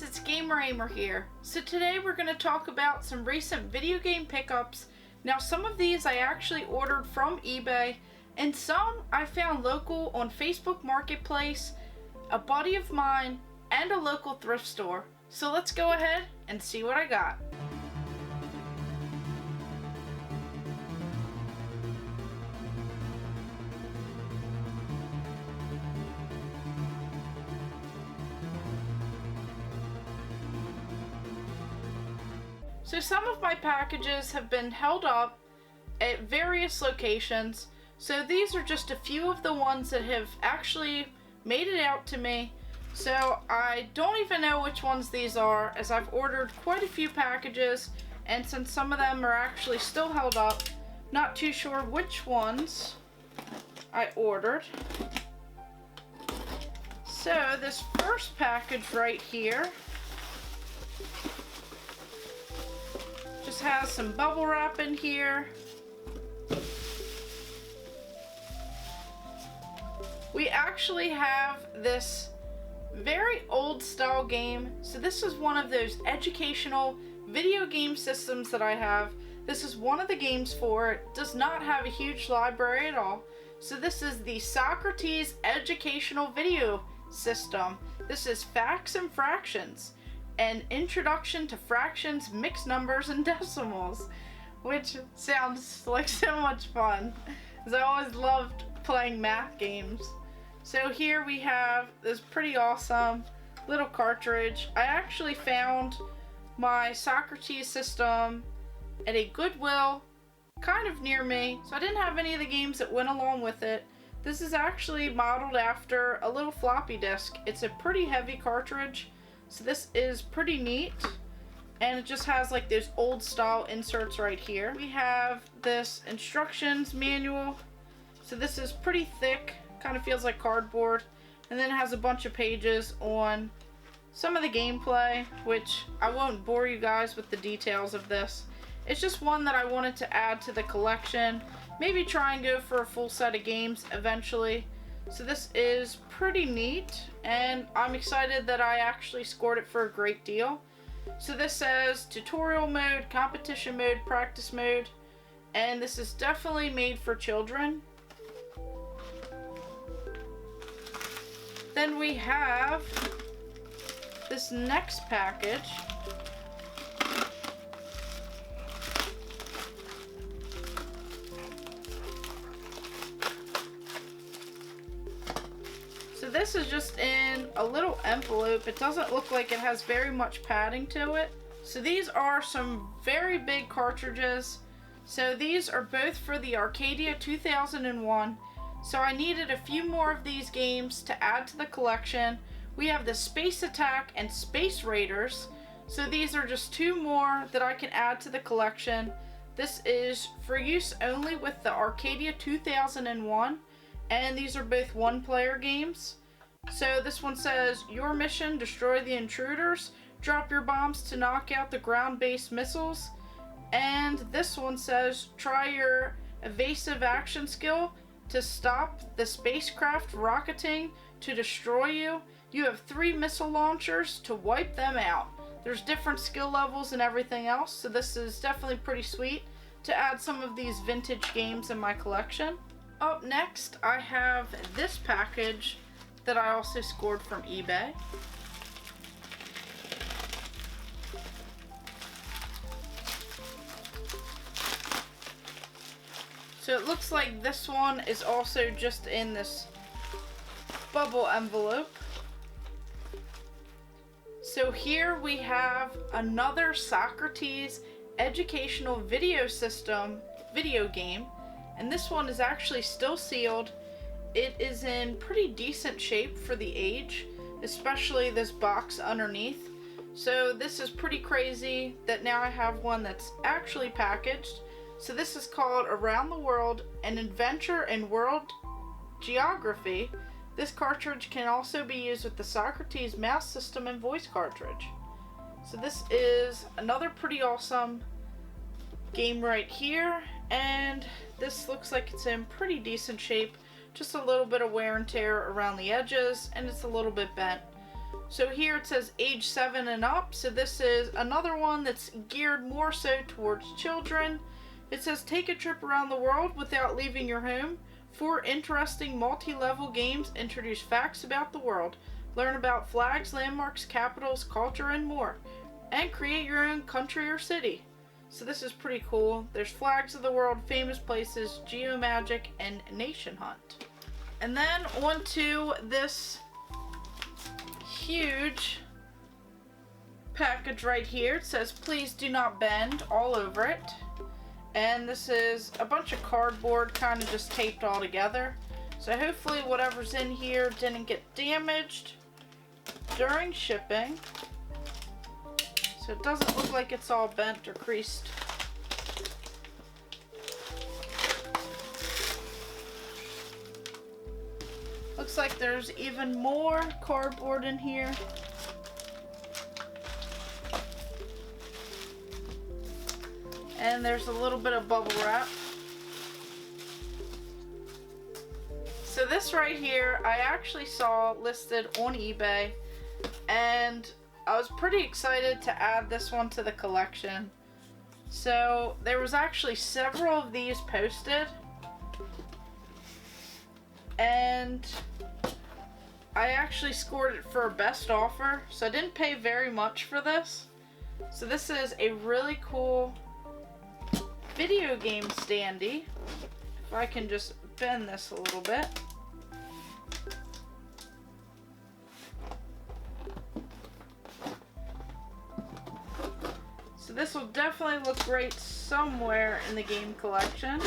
guys, it's Ahmer here. So today we're going to talk about some recent video game pickups. Now some of these I actually ordered from eBay, and some I found local on Facebook Marketplace, a buddy of mine, and a local thrift store. So let's go ahead and see what I got. So some of my packages have been held up at various locations. So these are just a few of the ones that have actually made it out to me. So I don't even know which ones these are, as I've ordered quite a few packages, and since some of them are actually still held up, not too sure which ones I ordered. So this first package right here just has some bubble wrap in here. We actually have this very old style game. So this is one of those educational video game systems that I have. This is one of the games for it. Does not have a huge library at all. So this is the Socrates educational video system. This is Facts and Fractions, an introduction to fractions, mixed numbers, and decimals, which sounds like so much fun, as I always loved playing math games. So here we have this pretty awesome little cartridge. I actually found my Socrates system at a Goodwill kind of near me, so I didn't have any of the games that went along with it. This is actually modeled after a little floppy disk. It's a pretty heavy cartridge, so this is pretty neat, and it just has like those old style inserts right here. We have this instructions manual, so this is pretty thick, kind of feels like cardboard, and then it has a bunch of pages on some of the gameplay, which I won't bore you guys with the details of this. It's just one that I wanted to add to the collection, maybe try and go for a full set of games eventually. So this is pretty neat, and I'm excited that I actually scored it for a great deal. So this says tutorial mode, competition mode, practice mode, and this is definitely made for children. Then we have this next package. So this is just in a little envelope. It doesn't look like it has very much padding to it. So these are some very big cartridges. So these are both for the Arcadia 2001. So I needed a few more of these games to add to the collection. We have the Space Attack and Space Raiders. So these are just two more that I can add to the collection. This is for use only with the Arcadia 2001. And these are both one-player games. So this one says, your mission, destroy the intruders, drop your bombs to knock out the ground-based missiles. And this one says, try your evasive action skill to stop the spacecraft rocketing to destroy you. You have 3 missile launchers to wipe them out. There's different skill levels and everything else, so this is definitely pretty sweet to add some of these vintage games in my collection. Up next, I have this package that I also scored from eBay. So it looks like this one is also just in this bubble envelope. So here we have another Socrates educational video game. And this one is actually still sealed. It is in pretty decent shape for the age, especially this box underneath. So this is pretty crazy that now I have one that's actually packaged. So this is called Around the World, an Adventure in World Geography. This cartridge can also be used with the Socrates mouse system and voice cartridge. So this is another pretty awesome game right here, and this looks like it's in pretty decent shape, just a little bit of wear and tear around the edges, and it's a little bit bent. So here it says age 7 and up. So this is another one that's geared more so towards children. It says take a trip around the world without leaving your home. 4 interesting multi-level games introduce facts about the world. Learn about flags, landmarks, capitals, culture, and more. And create your own country or city. So this is pretty cool. There's flags of the world, famous places, geomagic, and nation hunt. And then on to this huge package right here. It says please do not bend all over it. And this is a bunch of cardboard kind of just taped all together. So hopefully whatever's in here didn't get damaged during shipping. So it doesn't look like it's all bent or creased. Looks like there's even more cardboard in here. And there's a little bit of bubble wrap. So this right here, I actually saw listed on eBay, and I was pretty excited to add this one to the collection. So there was actually several of these posted, and I actually scored it for a best offer, so I didn't pay very much for this. So this is a really cool video game standee. If I can just bend this a little bit. So this will definitely look great somewhere in the game collection.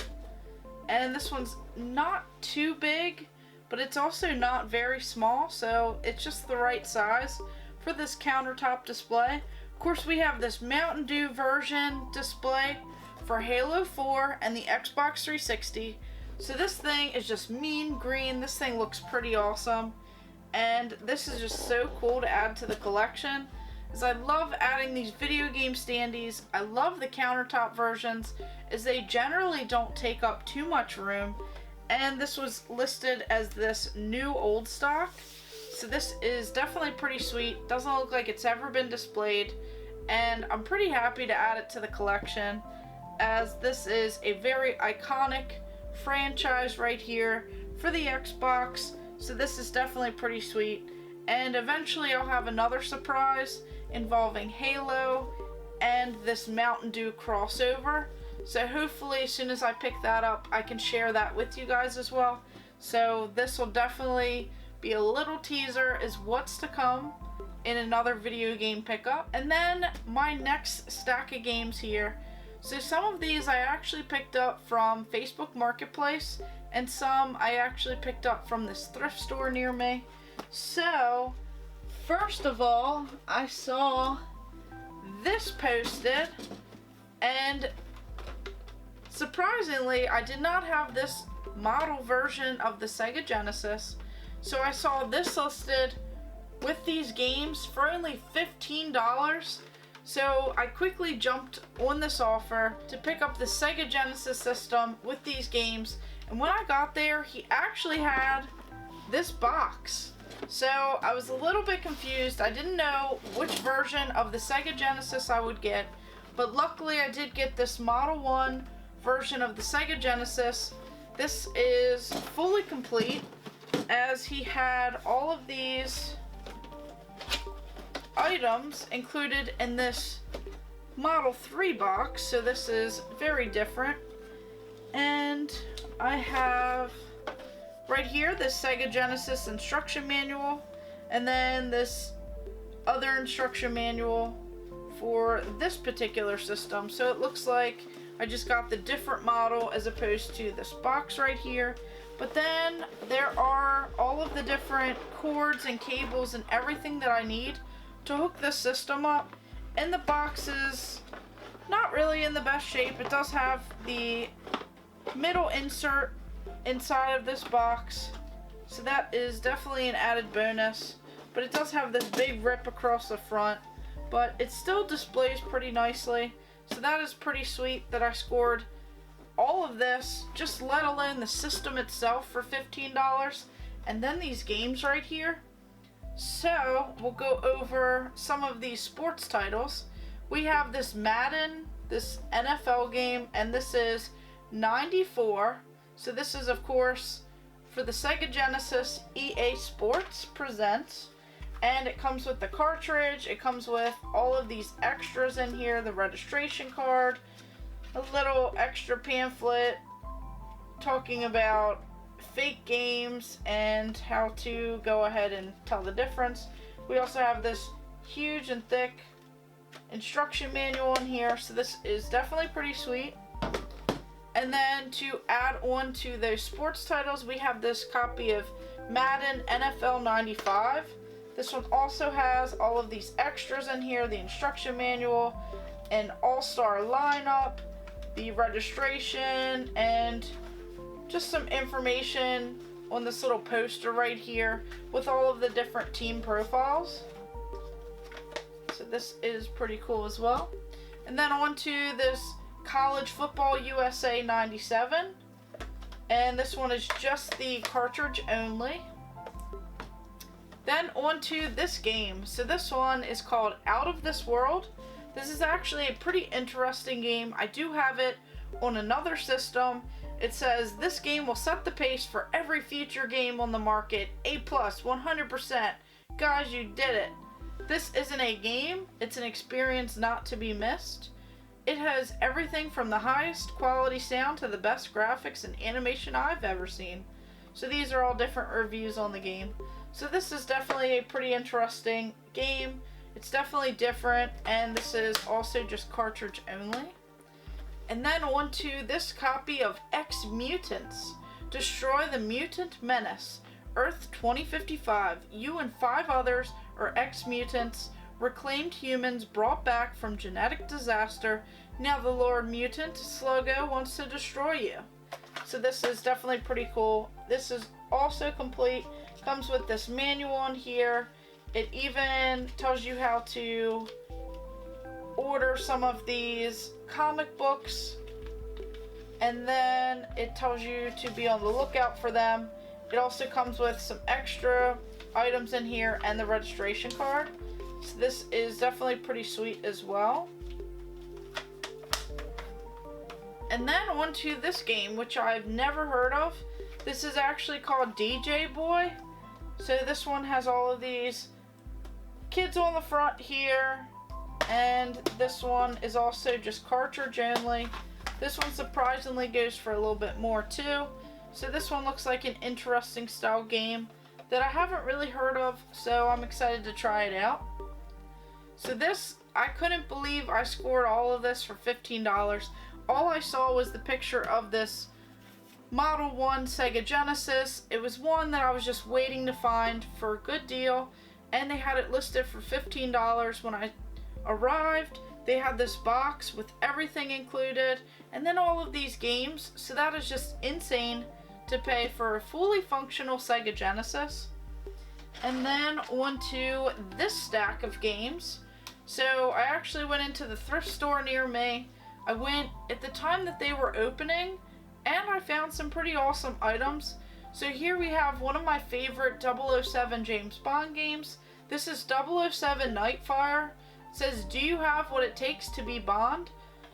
And this one's not too big, but it's also not very small, so it's just the right size for this countertop display. Of course, we have this Mountain Dew version display for Halo 4 and the Xbox 360. So this thing is just mean green. This thing looks pretty awesome. And this is just so cool to add to the collection, as I love adding these video game standees. I love the countertop versions, as they generally don't take up too much room. And this was listed as this new old stock. So this is definitely pretty sweet. Doesn't look like it's ever been displayed. And I'm pretty happy to add it to the collection, as this is a very iconic franchise right here for the Xbox. So this is definitely pretty sweet. And eventually I'll have another surprise involving Halo and this Mountain Dew crossover. So hopefully as soon as I pick that up, I can share that with you guys as well. So this will definitely be a little teaser as what's to come in another video game pickup. And then my next stack of games here. So some of these I actually picked up from Facebook Marketplace, and some I actually picked up from this thrift store near me. So first of all, I saw this posted, and surprisingly, I did not have this model version of the Sega Genesis. So I saw this listed with these games for only $15. So I quickly jumped on this offer to pick up the Sega Genesis system with these games. And when I got there, he actually had this box. So I was a little bit confused. I didn't know which version of the Sega Genesis I would get. But luckily I did get this Model 1 version of the Sega Genesis. This is fully complete, as he had all of these items included in this Model 3 box, so this is very different. And I have right here this Sega Genesis instruction manual, and then this other instruction manual for this particular system. So it looks like I just got the different model as opposed to this box right here. But then there are all of the different cords and cables and everything that I need to hook this system up. And the box is not really in the best shape. It does have the middle insert inside of this box, so that is definitely an added bonus. But it does have this big rip across the front, but it still displays pretty nicely. So that is pretty sweet that I scored all of this, just let alone the system itself, for $15. And then these games right here, So we'll go over some of these sports titles. We have this Madden, this NFL game, and this is 94. So this is, of course, for the Sega Genesis. EA Sports presents, and it comes with the cartridge. It comes with all of these extras in here, the registration card, a little extra pamphlet talking about fake games and how to go ahead and tell the difference. We also have this huge and thick instruction manual in here, so this is definitely pretty sweet. And then to add on to those sports titles, we have this copy of Madden NFL 95. This one also has all of these extras in here, the instruction manual, an all-star lineup, the registration, and just some information on this little poster right here with all of the different team profiles. So this is pretty cool as well. And then on to this College Football USA 97. And this one is just the cartridge only. Then on to this game. So this one is called Out of This World. This is actually a pretty interesting game. I do have it on another system. It says this game will set the pace for every future game on the market. A+, 100%. Guys, you did it. This isn't a game, it's an experience not to be missed. It has everything from the highest quality sound to the best graphics and animation I've ever seen. So these are all different reviews on the game. So this is definitely a pretty interesting game. It's definitely different, and this is also just cartridge only. And then on to this copy of X Mutants. Destroy the Mutant Menace. Earth 2055. You and 5 others are X-Mutants, reclaimed humans brought back from genetic disaster. Now the Lord Mutant, Sluggo, wants to destroy you. So this is definitely pretty cool. This is also complete. Comes with this manual in here. It even tells you how to order some of these comic books, and then it tells you to be on the lookout for them. It also comes with some extra items in here and the registration card. So this is definitely pretty sweet as well. And then on to this game, which I've never heard of. This is actually called DJ Boy. So this one has all of these kids on the front here, and this one is also just cartridge only. This one surprisingly goes for a little bit more too. So this one looks like an interesting style game that I haven't really heard of, so I'm excited to try it out. So this, I couldn't believe I scored all of this for $15. All I saw was the picture of this Model 1 Sega Genesis. It was one that I was just waiting to find for a good deal, and they had it listed for $15 when I arrived. They had this box with everything included, and then all of these games, so that is just insane to pay for a fully functional Sega Genesis. And then on to this stack of games. So I actually went into the thrift store near me. I went at the time that they were opening, and I found some pretty awesome items. So here we have one of my favorite 007 James Bond games. This is 007 Nightfire. It says, do you have what it takes to be Bond?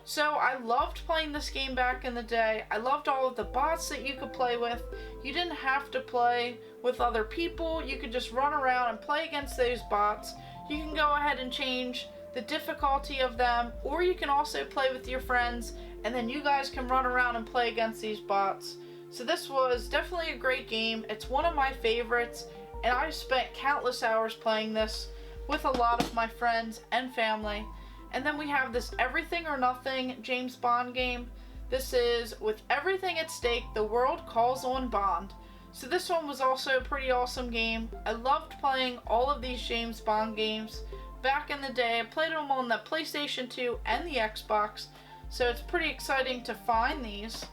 So I loved playing this game back in the day. I loved all of the bots that you could play with. You didn't have to play with other people. You could just run around and play against those bots. You can go ahead and change the difficulty of them, or you can also play with your friends, and then you guys can run around and play against these bots. So this was definitely a great game. It's one of my favorites, and I spent countless hours playing this with a lot of my friends and family. And then we have this Everything or Nothing James Bond game. This is with everything at stake, the world calls on Bond. So this one was also a pretty awesome game. I loved playing all of these James Bond games back in the day. I played them on the PlayStation 2 and the Xbox, so it's pretty exciting to find these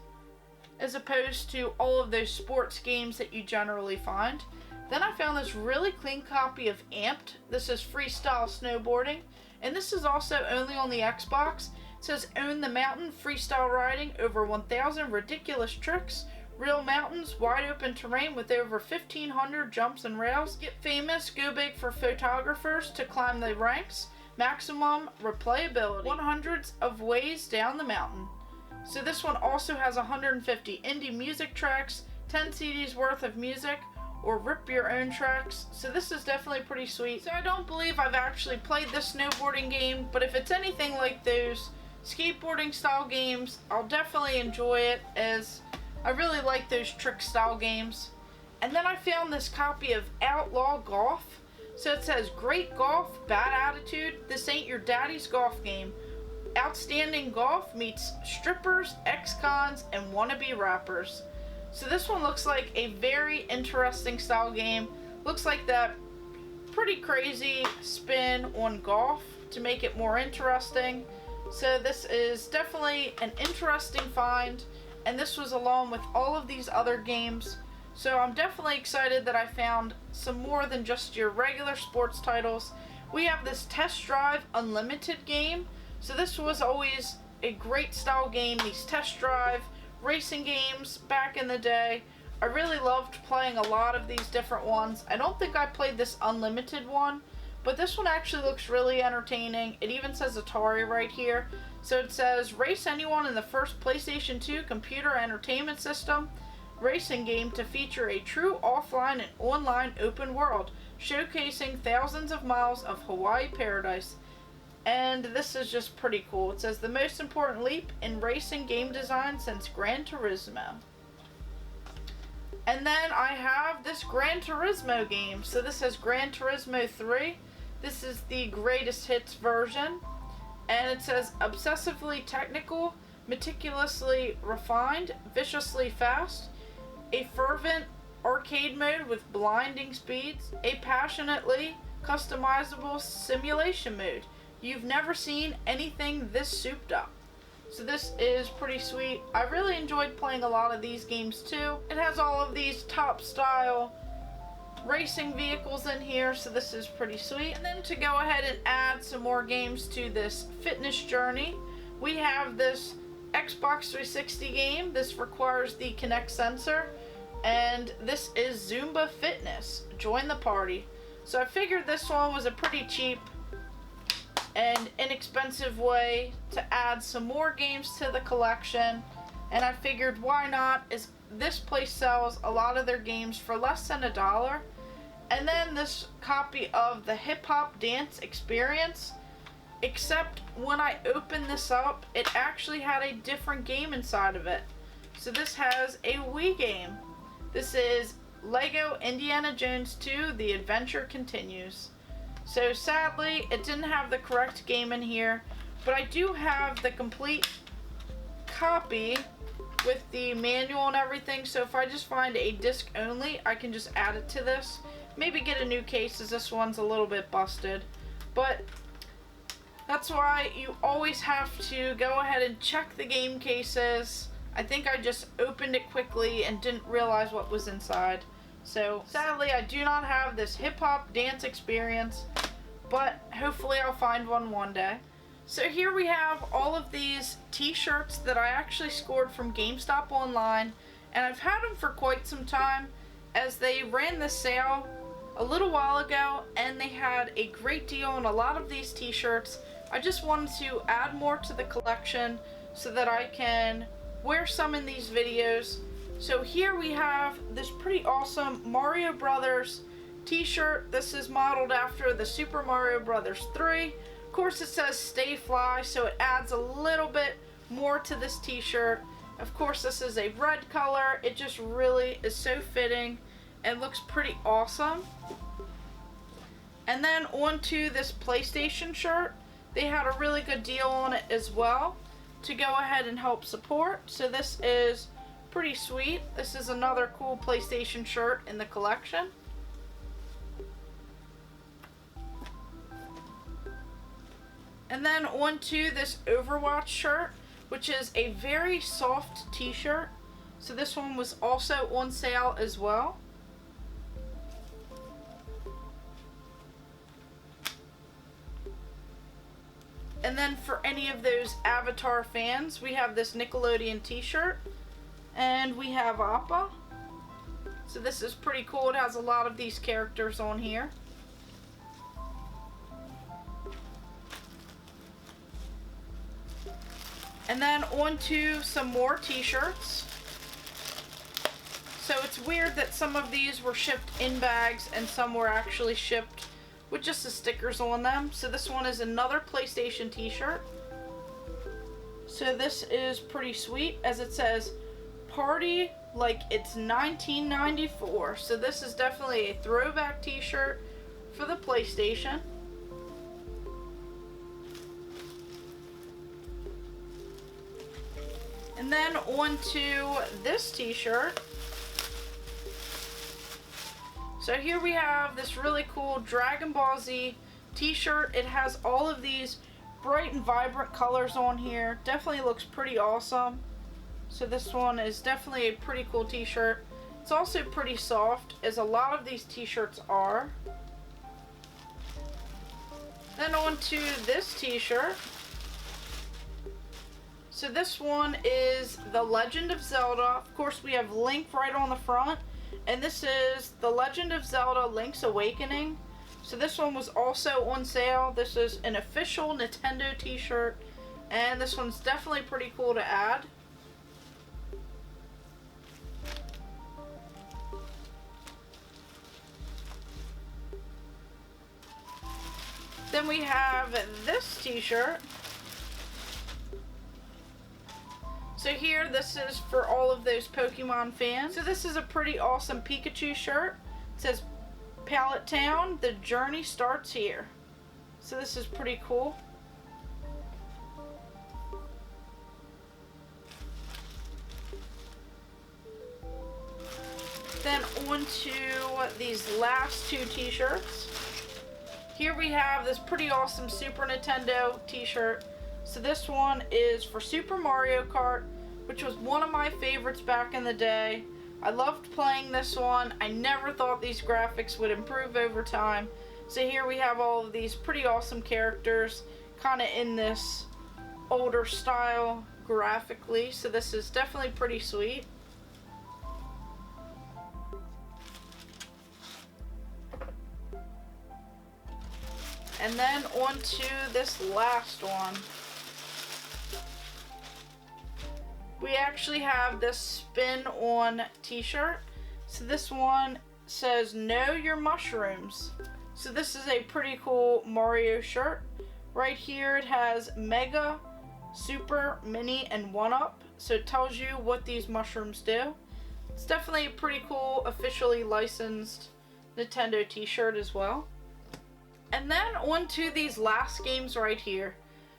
as opposed to all of those sports games that you generally find. Then I found this really clean copy of Amped. This is freestyle snowboarding, and this is also only on the Xbox. It says, own the mountain, freestyle riding, over 1,000 ridiculous tricks, Real mountains, wide open terrain with over 1,500 jumps and rails. Get famous, go big for photographers to climb the ranks. Maximum replayability. 100s of ways down the mountain. So this one also has 150 indie music tracks, 10 CDs worth of music, or rip your own tracks. So this is definitely pretty sweet. So I don't believe I've actually played this snowboarding game, but if it's anything like those skateboarding style games, I'll definitely enjoy it, as I really like those trick style games. And then I found this copy of Outlaw Golf. So it says, great golf, bad attitude, this ain't your daddy's golf game. Outstanding golf meets strippers, ex-cons, and wannabe rappers. So this one looks like a very interesting style game. Looks like that pretty crazy spin on golf to make it more interesting. So this is definitely an interesting find, and this was along with all of these other games. So I'm definitely excited that I found some more than just your regular sports titles. We have this Test Drive Unlimited game. So this was always a great style game, these Test Drive racing games back in the day. I really loved playing a lot of these different ones. I don't think I played this Unlimited one, but this one actually looks really entertaining. It even says Atari right here. So it says, race anyone in the first PlayStation 2 computer entertainment system racing game to feature a true offline and online open world, showcasing thousands of miles of Hawaii paradise. And this is just pretty cool. It says, the most important leap in racing game design since Gran Turismo. And then I have this Gran Turismo game. So this is Gran Turismo 3. This is the greatest hits version. And it says, obsessively technical, meticulously refined, viciously fast, a fervent arcade mode with blinding speeds, a passionately customizable simulation mode. You've never seen anything this souped up. So this is pretty sweet. I really enjoyed playing a lot of these games too. It has all of these top style racing vehicles in here, so this is pretty sweet. And then to go ahead and add some more games to this fitness journey, we have this Xbox 360 game. This requires the Kinect sensor, and this is Zumba Fitness. Join the party. So I figured this one was a pretty cheap and inexpensive way to add some more games to the collection, and I figured why not, as this place sells a lot of their games for less than $1. And then this copy of the Hip Hop Dance Experience, except when I opened this up, it actually had a different game inside of it. So this has a Wii game. This is Lego Indiana Jones 2, The Adventure Continues. So sadly, it didn't have the correct game in here, but I do have the complete copy with the manual and everything. So if I just find a disc only, I can just add it to this. Maybe get a new case, as this one's a little bit busted. But that's why you always have to go ahead and check the game cases. I think I just opened it quickly and didn't realize what was inside. So sadly, I do not have this Hip Hop Dance Experience, but hopefully I'll find one day. So here we have all of these t-shirts that I actually scored from GameStop online, and I've had them for quite some time, as they ran this sale a little while ago and they had a great deal on a lot of these t-shirts. I just wanted to add more to the collection so that I can wear some in these videos. So here we have this pretty awesome Mario Brothers t-shirt. This is modeled after the Super Mario Brothers 3. Of course it says Stay Fly, so it adds a little bit more to this t-shirt. Of course this is a red color. It just really is so fitting and looks pretty awesome. And then onto this PlayStation shirt. They had a really good deal on it as well to go ahead and help support. So this is pretty sweet. This is another cool PlayStation shirt in the collection. And then onto this Overwatch shirt, which is a very soft t-shirt. So this one was also on sale as well. And then for any of those Avatar fans, we have this Nickelodeon t-shirt. And we have Appa. So this is pretty cool. It has a lot of these characters on here. And then on to some more t-shirts. So it's weird that some of these were shipped in bags and some were actually shipped with just the stickers on them. So this one is another PlayStation t-shirt. So this is pretty sweet, as it says, "Party like it's 1994." So this is definitely a throwback t-shirt for the PlayStation. And then on to this t-shirt. So here we have this really cool Dragon Ball Z t-shirt. It has all of these bright and vibrant colors on here. Definitely looks pretty awesome. So this one is definitely a pretty cool t-shirt. It's also pretty soft, as a lot of these t-shirts are. Then on to this t-shirt. So this one is The Legend of Zelda. Of course, we have Link right on the front. And this is The Legend of Zelda Link's Awakening. So this one was also on sale. This is an official Nintendo t-shirt. And this one's definitely pretty cool to add. Then we have this t-shirt. So here, this is for all of those Pokemon fans. So this is a pretty awesome Pikachu shirt. It says, "Pallet Town, the journey starts here." So this is pretty cool. Then on to these last two t-shirts. Here we have this pretty awesome Super Nintendo t-shirt. So this one is for Super Mario Kart, which was one of my favorites back in the day. I loved playing this one. I never thought these graphics would improve over time. So here we have all of these pretty awesome characters, kind of in this older style graphically. So this is definitely pretty sweet. And then on to this last one. We actually have this spin-on t-shirt. So this one says, "Know your mushrooms." So this is a pretty cool Mario shirt. Right here it has Mega, Super, Mini, and 1-Up. So it tells you what these mushrooms do. It's definitely a pretty cool, officially licensed Nintendo t-shirt as well. And then on to these last games right here.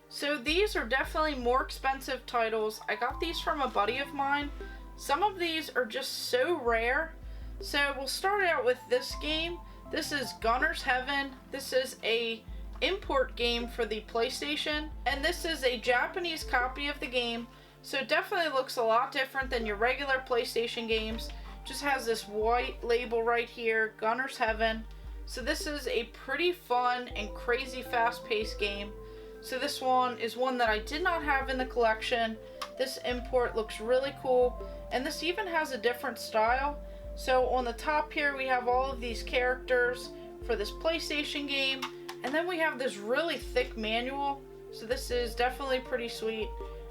So these are definitely more expensive titles. I got these from a buddy of mine. Some of these are just so rare. So we'll start out with this game. This is Gunner's Heaven. This is a import game for the PlayStation. And this is a Japanese copy of the game. So it definitely looks a lot different than your regular PlayStation games. Just has this white label right here, Gunner's Heaven. So this is a pretty fun and crazy fast-paced game. So this one is one that I did not have in the collection. This import looks really cool, and this even has a different style. So on the top here we have all of these characters for this PlayStation game, and then we have this really thick manual. So this is definitely pretty sweet,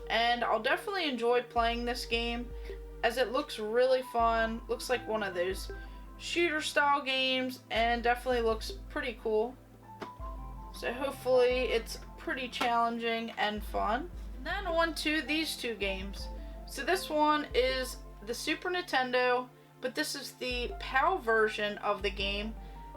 and I'll definitely enjoy playing this game as it looks really fun. Looks like one of those shooter style games, and definitely looks pretty cool. So hopefully it's pretty challenging and fun. And then on to these two games. So this one is the Super Nintendo, but this is the PAL version of the game.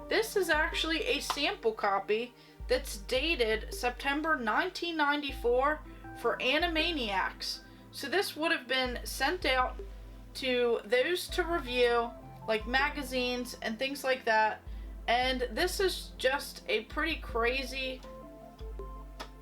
This is actually a sample copy that's dated September 1994 for Animaniacs. So this would have been sent out to those to review, like magazines and things like that. And this is just a pretty crazy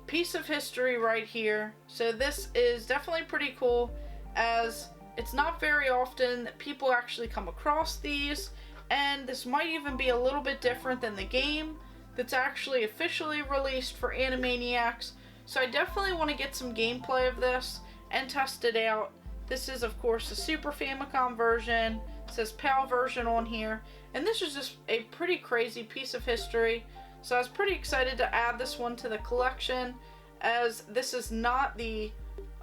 piece of history right here. So this is definitely pretty cool, as it's not very often that people actually come across these, and this might even be a little bit different than the game that's actually officially released for Animaniacs. So I definitely want to get some gameplay of this and test it out This is, of course, the Super Famicom version. It says PAL version on here. And this is just a pretty crazy piece of history. So I was pretty excited to add this one to the collection, as this is not the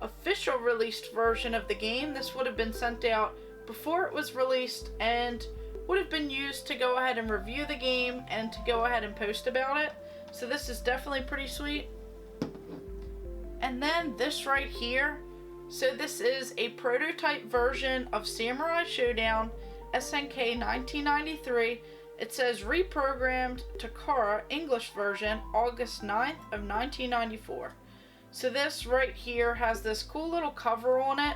official released version of the game. This would have been sent out before it was released and would have been used to go ahead and review the game and to go ahead and post about it. So this is definitely pretty sweet. And then this right here. So this is a prototype version of Samurai Showdown SNK 1993. It says reprogrammed to Kara English version August 9th of 1994. So this right here has this cool little cover on it.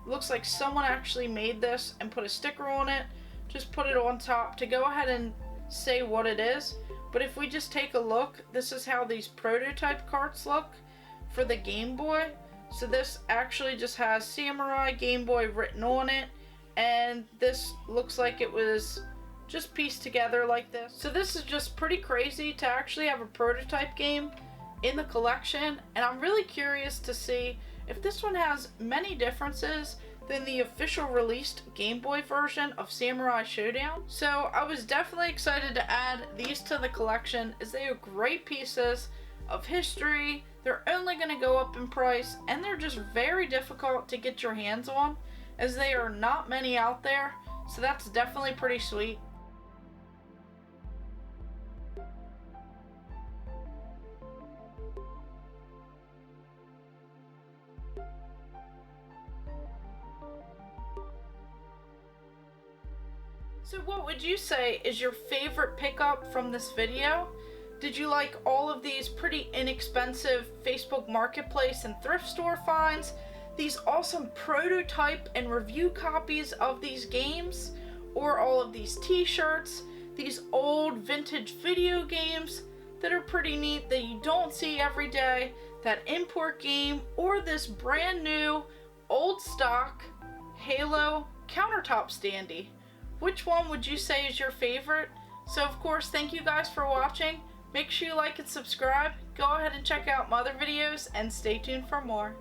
It looks like someone actually made this and put a sticker on it. Just put it on top to go ahead and say what it is. But if we just take a look, this is how these prototype carts look for the Game Boy. So this actually just has Samurai Game Boy written on it. And this looks like it was just pieced together like this. So this is just pretty crazy to actually have a prototype game in the collection, and I'm really curious to see if this one has many differences than the official released Game Boy version of Samurai Showdown. So I was definitely excited to add these to the collection, as they are great pieces of history. They're only going to go up in price, and they're just very difficult to get your hands on, as they are not many out there. So that's definitely pretty sweet. So what would you say is your favorite pickup from this video? Did you like all of these pretty inexpensive Facebook Marketplace and thrift store finds? These awesome prototype and review copies of these games? Or all of these t-shirts? These old vintage video games that are pretty neat that you don't see every day? That import game? Or this brand new old stock Halo countertop standee? Which one would you say is your favorite? So of course, thank you guys for watching. Make sure you like and subscribe. Go ahead and check out my other videos and stay tuned for more.